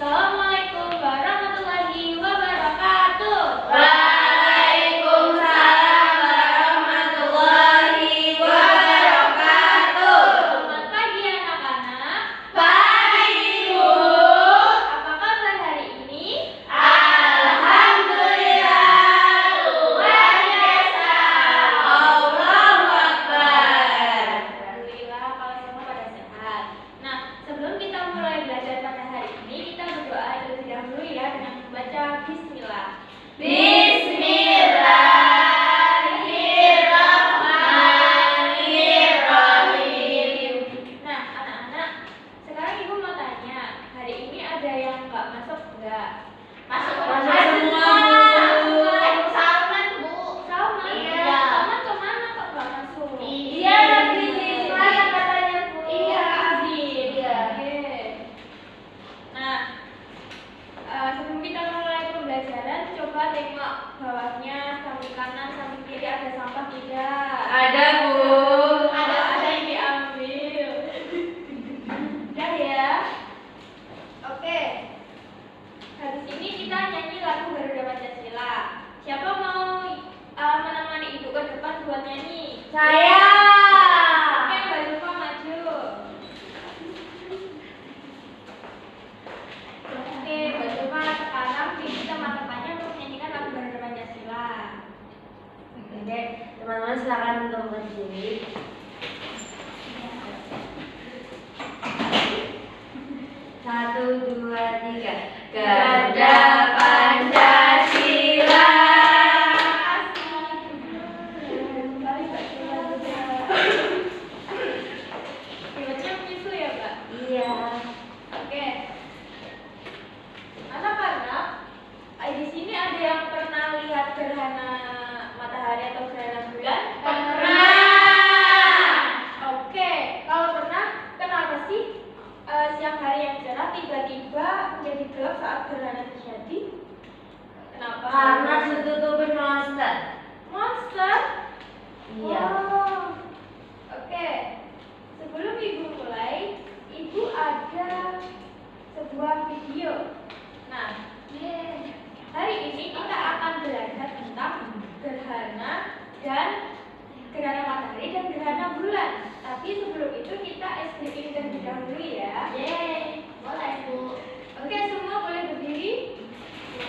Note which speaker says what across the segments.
Speaker 1: Assalamualaikum warahmatullahi wabarakatuh.
Speaker 2: Waalaikumsalam warahmatullahi wabarakatuh.
Speaker 1: Selamat pagi anak-anak.
Speaker 2: Pagi, Bu.
Speaker 1: Apa kabar hari ini?
Speaker 2: Alhamdulillah, luar biasa. Allahu Akbar.
Speaker 1: Alhamdulillah kalau semua pada sehat. Nah, sebelum kita mulai belajar pada hari ini, kita berdoa terlebih dahulu ya dengan membaca Bismillah.
Speaker 2: Bismillahirrahmanirrahim.
Speaker 1: Nah, anak-anak, sekarang Ibu mau tanya, hari ini ada yang nggak masuk nggak?
Speaker 2: Masuk
Speaker 1: semua,
Speaker 2: Bu. Salman, Bu.
Speaker 1: Salman?
Speaker 2: Iya.
Speaker 1: Salman kemana kok nggak masuk?
Speaker 2: Iya, lagi di sekolah katanya, Bu.
Speaker 1: Iya,
Speaker 2: Iya.
Speaker 1: Oke. Nah, sebelum kita mulai pembelajaran, coba tengok bawahnya, samping kanan, samping kiri ada sampah tidak?
Speaker 2: Ada, Bu.
Speaker 1: Ada yang diambil. Udah ya. Oke. Habis ini kita nyanyi lagu Garuda Pancasila. Siapa mau menemani ibu ke depan buat nyanyi?
Speaker 2: Saya.
Speaker 1: Oke, Mbak Zulfa maju. Oke, Mbak Zulfa sekarang pilih teman-temannya untuk menyanyikan lagu Garuda Pancasila.
Speaker 2: Oke, teman-teman silakan untuk berdiri. Satu, dua, tiga. Garuda Pancasila.
Speaker 1: Kembali Mbak Zulfa. Hebatnya menyusul ya, Mbak?
Speaker 2: Iya.
Speaker 1: Oke. Anak-anak, di sini ada yang pernah lihat gerhana matahari atau gerhana bulan?
Speaker 2: Pernah.
Speaker 1: Oke, kalau pernah, kenapa sih siang hari yang cerah tiba-tiba menjadi gelap saat gerhana terjadi? Kenapa?
Speaker 2: Karena ditutupin monster.
Speaker 1: Monster?
Speaker 2: Iya.
Speaker 1: Oh. Oke. Sebelum Ibu mulai, Ibu ada sebuah video. Nah, hari ini kita akan belajar tentang gerhana dan gerhana matahari dan gerhana bulan. Tapi sebelum itu kita SDI terlebih dahulu ya.
Speaker 2: Yeay. Boleh, Bu.
Speaker 1: Oke, semua boleh berdiri. Yuk.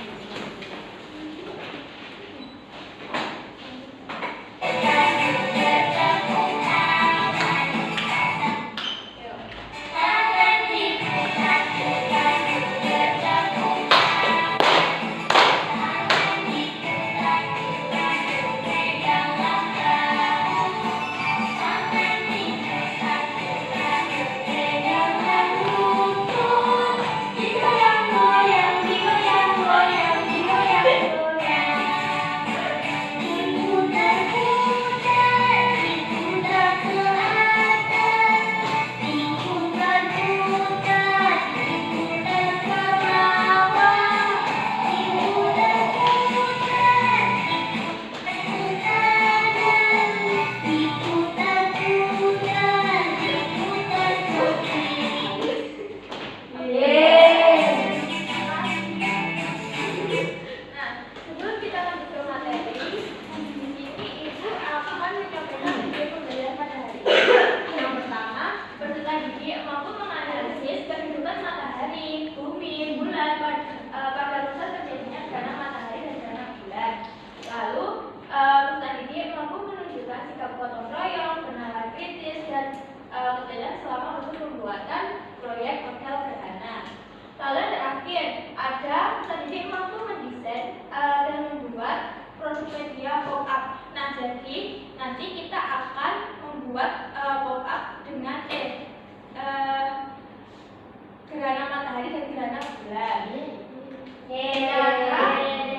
Speaker 1: Nah, sebelum kita lanjut ke materi, di sini Ibu akan menyampaikan video pembelajaran pada hari ini. Yang pertama, peserta didik mampu menganalisis kehidupan matahari, bumi, bulan pada masa terjadinya gerhana matahari dan gerhana bulan. Lalu, peserta didik mampu menunjukkan sikap gotong royong, kenalan kritis, dan kejadian selama proses pembuatan proyek model gerhana. Lalu yang terakhir, ada pendidik mampu mendesain dan membuat produk media pop-up. Nah, jadi nanti kita akan membuat pop-up dengan gerhana matahari dan gerhana bulan.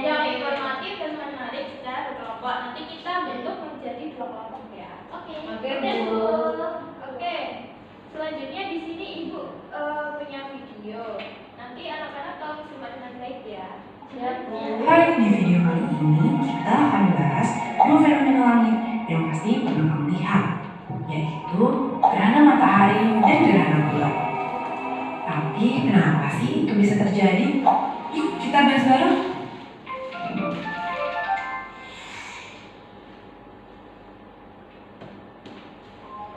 Speaker 1: Yang informatif dan menarik secara berkelompok. Nanti kita bentuk menjadi 2 kelompok ya. Oke,
Speaker 2: Bu.
Speaker 1: Oke. Selanjutnya di sini Ibu punya video. Nanti anak-anak tolong simak dengan baik ya.
Speaker 3: Hai, di video kali ini kita akan bahas 2 fenomena langit yang pasti belum kamu lihat, yaitu gerhana matahari dan gerhana bulan. Tapi Tapi kenapa sih itu bisa terjadi? Yuk kita bahas bareng.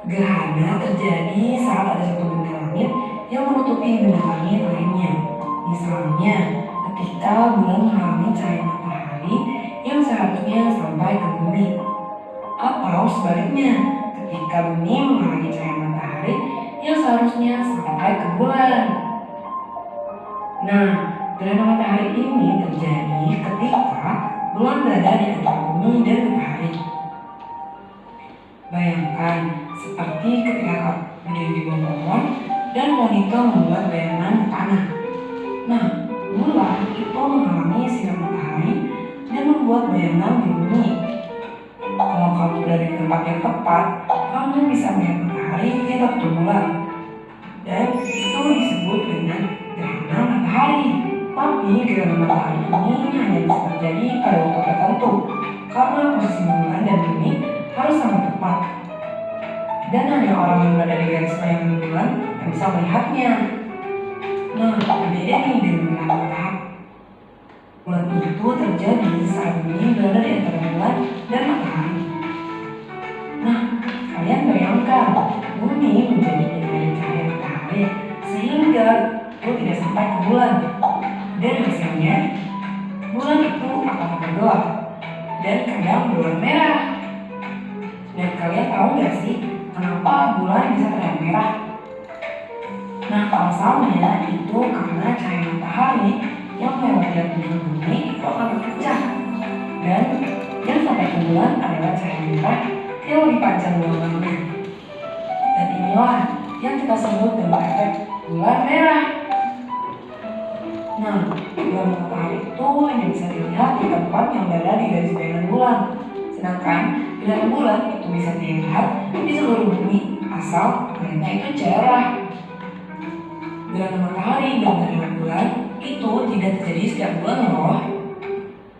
Speaker 3: Gerhana terjadi saat ada satu benda langit yang menutupi benda langit lainnya. Misalnya, ketika bulan menghalangi cahaya matahari yang seharusnya sampai ke bumi. Atau sebaliknya, ketika bumi menghalangi cahaya matahari yang seharusnya sampai ke bulan. Nah, gerhana matahari ini terjadi ketika bulan berada di antara bumi dan matahari. Bayangkan seperti ketika berdiri di bawah pohon dan wanita membuat bayangan di tanah. Nah, bulan itu menghalangi sinar matahari dan membuat bayangan di bumi. Kalau kamu berada di tempat yang tepat, kamu bisa melihat matahari di atas bulan. Dan itu disebut dengan gerhana matahari. Tapi gerhana matahari ini hanya bisa terjadi pada waktu tertentu karena posisi bulan dan bumi harus sama tepat. Dan hanya orang yang berada di garis bayangan bulan yang bisa melihatnya. Nah, berbeda nih dengan gerhana matahari. Bulan itu terjadi saat bumi berada di antara bulan dan matahari. Nah, kalian bayangkan bumi menjadi penyalur cahaya matahari sehingga itu tidak sampai ke bulan. Dan hasilnya, bulan itu akan bergelap dan kadang berwarna merah. Dan kalian tahu nggak sih kenapa bulan bisa terlihat merah? Nah, alasannya itu karena cahaya matahari yang melewati belahan bumi itu akan berpecah. Dan yang sampai ke bulan adalah cahaya merah yang lebih panjang gelombangnya. Dan inilah yang kita sebut dengan efek bulan merah. Nah, bulan matahari itu hanya bisa dilihat di tempat yang berada di garis bayangan bulan. Sedangkan gerhana bulan itu bisa dilihat di seluruh bumi asal planetnya itu cerah. Gerhana matahari dan gerhana bulan itu tidak terjadi setiap bulan loh.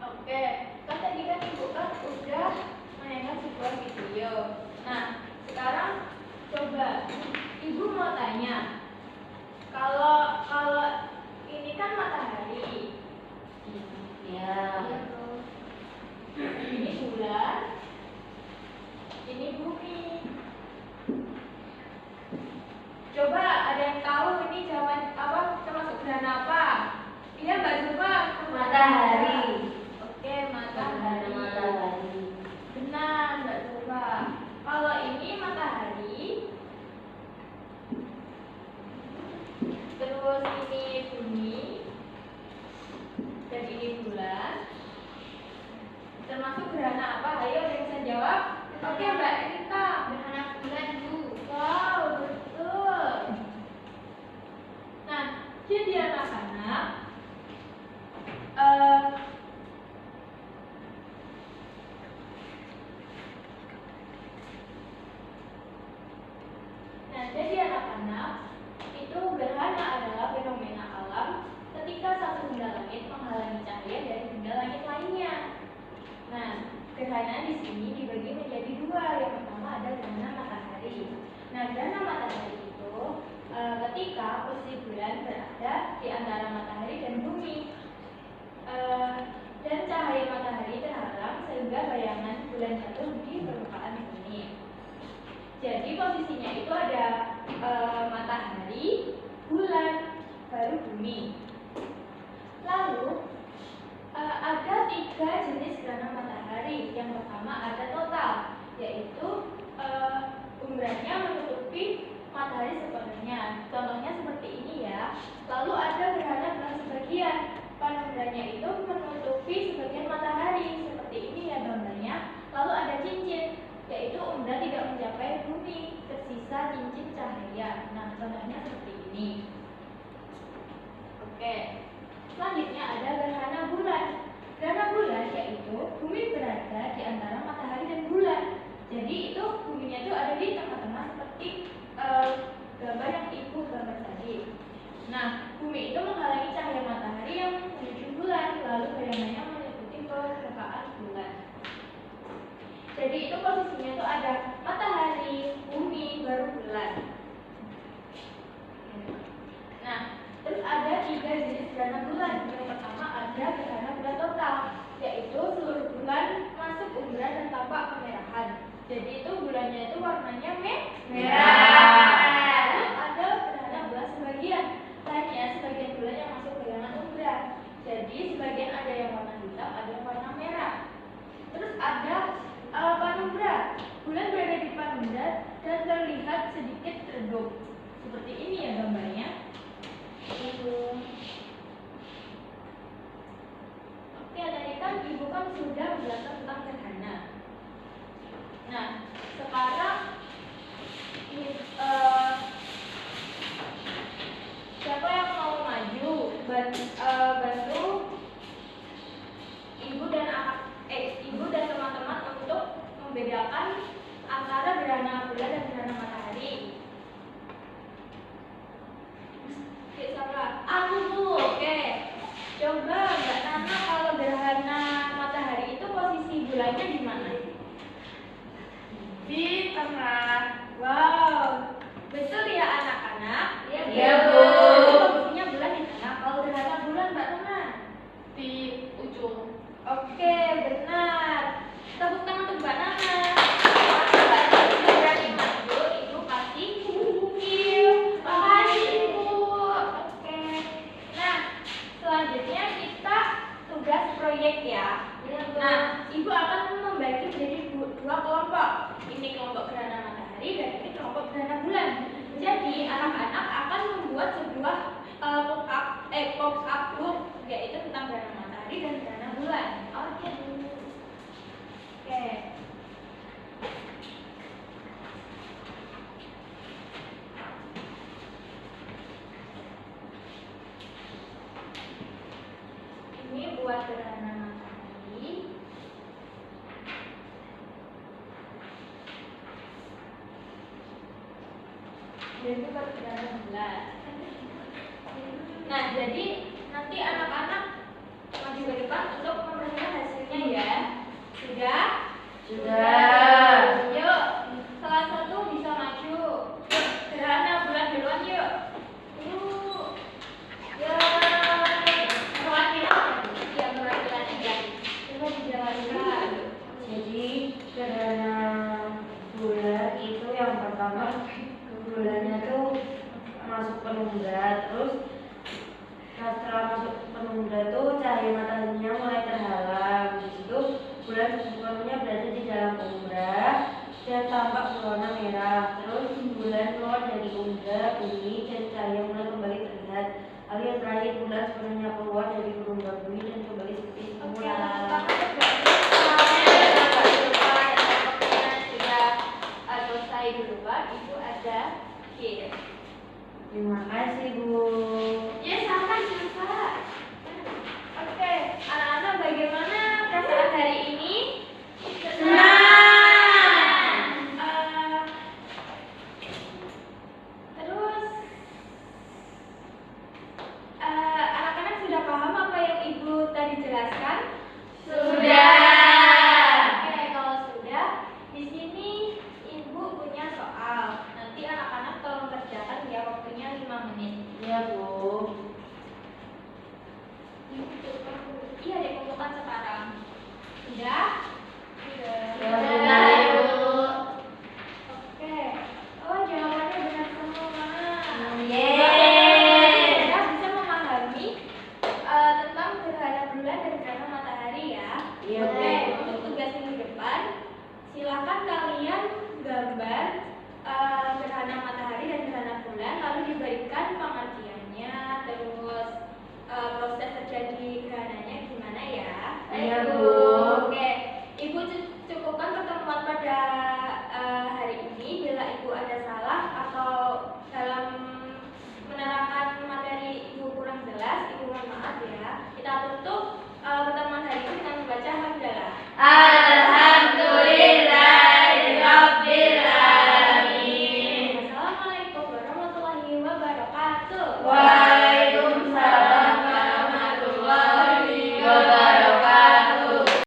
Speaker 1: Oke, kan tadi kan ibu kan udah menayangkan sebuah video. Nah, sekarang coba ibu mau tanya, kalau ini kan matahari,
Speaker 2: Ya.
Speaker 1: ini bulan, ini bumi. Coba ada yang tahu ini zaman apa termasuk gerhana apa? Iya Mbak Zuba.
Speaker 2: Matahari.
Speaker 1: Oke,
Speaker 2: Gerhana matahari.
Speaker 1: benar Mbak Zuba. Kalau ini matahari, terus ini bumi, dan ini bulan. Termasuk gerhana apa? Ayo ada yang bisa jawab? Oke Mbak Rita. Gerhana bulan Bu. Wow, betul. Nah, jadi anak-anak, itu gerhana adalah fenomena alam ketika satu benda langit menghalangi cahaya dari benda langit lainnya. Nah, gerhana di sini dibagi menjadi dua. Yang pertama ada gerhana matahari. Nah, gerhana matahari itu ketika posisi bulan berada di antara matahari dan bumi, dan cahaya matahari terhalang sehingga bayangan bulan jatuh di permukaan bumi. Jadi posisinya itu ada matahari, bulan, baru bumi. Lalu ada 3 jenis gerhana matahari. Yang pertama ada total, yaitu umbranya menutupi matahari sepenuhnya. Contohnya seperti ini ya. Lalu ada gerhana bulan sebagian, panumbranya itu menutupi sebagian matahari seperti ini ya gambarnya. Lalu ada cincin, yaitu umbra tidak mencapai bumi, tersisa cincin cahaya. Nah, contohnya seperti ini. Oke, selanjutnya ada gerhana bulan. Gerhana bulan yaitu bumi berada di antara matahari dan bulan. Jadi itu buminya itu ada di tengah-tengah seperti gambar yang ibu gambar tadi. Nah, bumi itu menghalangi cahaya matahari yang menuju bulan, lalu bayangannya meliputi permukaan bulan. Jadi itu posisinya itu ada matahari, bumi, baru bulan. Nah, gerhana bulan. Yang pertama ada gerhana bulan total, yaitu seluruh bulan masuk umbra dan tampak kemerahan. Jadi itu bulannya itu warnanya merah. Lalu ada gerhana bulan sebagian. Lainnya sebagian bulan yang masuk gerhana umbra. Jadi sebagian ada yang warna hitam, ada yang warna merah. Terus ada panumbra. Bulan berada di panumbra dan terlihat sedikit redup. Seperti ini ya gambarnya. Oke, tadi kan ibu kan sudah belajar tentang gerhana. Nah, sekarang siapa yang mau maju bantu ibu dan teman-teman untuk membedakan antara gerhana bulan dan gerhana matahari. Siapa? Aku tuh. Oke. Coba Mbak Nana, kalau gerhana matahari itu posisi bulannya di mana? Di tengah. Wow. Betul ya anak-anak?
Speaker 2: Iya, Bu.
Speaker 1: Posisinya bulan di tengah. Kalau gerhana bulan Mbak Nana?
Speaker 2: Di ujung.
Speaker 1: Oke, benar. Tepuk tangan untuk Mbak Nana. Karena Mbak Nana sudah berani maju, Ibu kasih bukil. Makasih, Bu. Oke. Nah, selanjutnya kita tugas proyek ya. Nah, Ibu akan membagi menjadi dua kelompok. Ini kelompok gerhana matahari dan ini kelompok gerhana bulan. Jadi, anak-anak akan membuat sebuah pop-up book, yaitu tentang gerhana matahari dan gerhana bulan. Oke, Bu. Oke. Ini buat gerhana matahari. Dan itu buat gerhana bulan. Nah, jadi nanti anak-anak maju ke depan untuk memberikan hasilnya ya. Sudah?
Speaker 2: Sudah.
Speaker 1: Yuk, salah satu bisa maju. Yuk, gerhana bulan duluan yuk. Yuk. Ya. Perwakilan. Ya, perwakilan aja. Coba dijelaskan.
Speaker 2: Jadi gerhana bulan itu yang pertama bulannya tuh masuk penumbra, terus setelah masuk penumbra tuh cahaya mataharinya mulai terhalang. Di situ bulan sepenuhnya berada di dalam umbra dan tampak berwarna merah. Terus bulan keluar dari umbra bumi dan cahaya mulai kembali terlihat. Lalu yang terakhir bulan sepenuhnya keluar dari penumbra bumi dan kembali seperti
Speaker 1: Oke,
Speaker 2: semula.
Speaker 1: selesai dulu Pak, Ibu ada kirim.
Speaker 2: Terima kasih, Bu.
Speaker 1: Ya, sama juga. Oke, anak-anak bagaimana perasaan hari ini? Senang. Terus anak-anak sudah paham apa yang Ibu tadi jelaskan?
Speaker 2: Sudah.
Speaker 1: Oke, kalau sudah, di sini Ibu punya soal. Nanti anak-anak tolong kerjakan ya, waktunya 5 menit.
Speaker 2: Iya, Bu.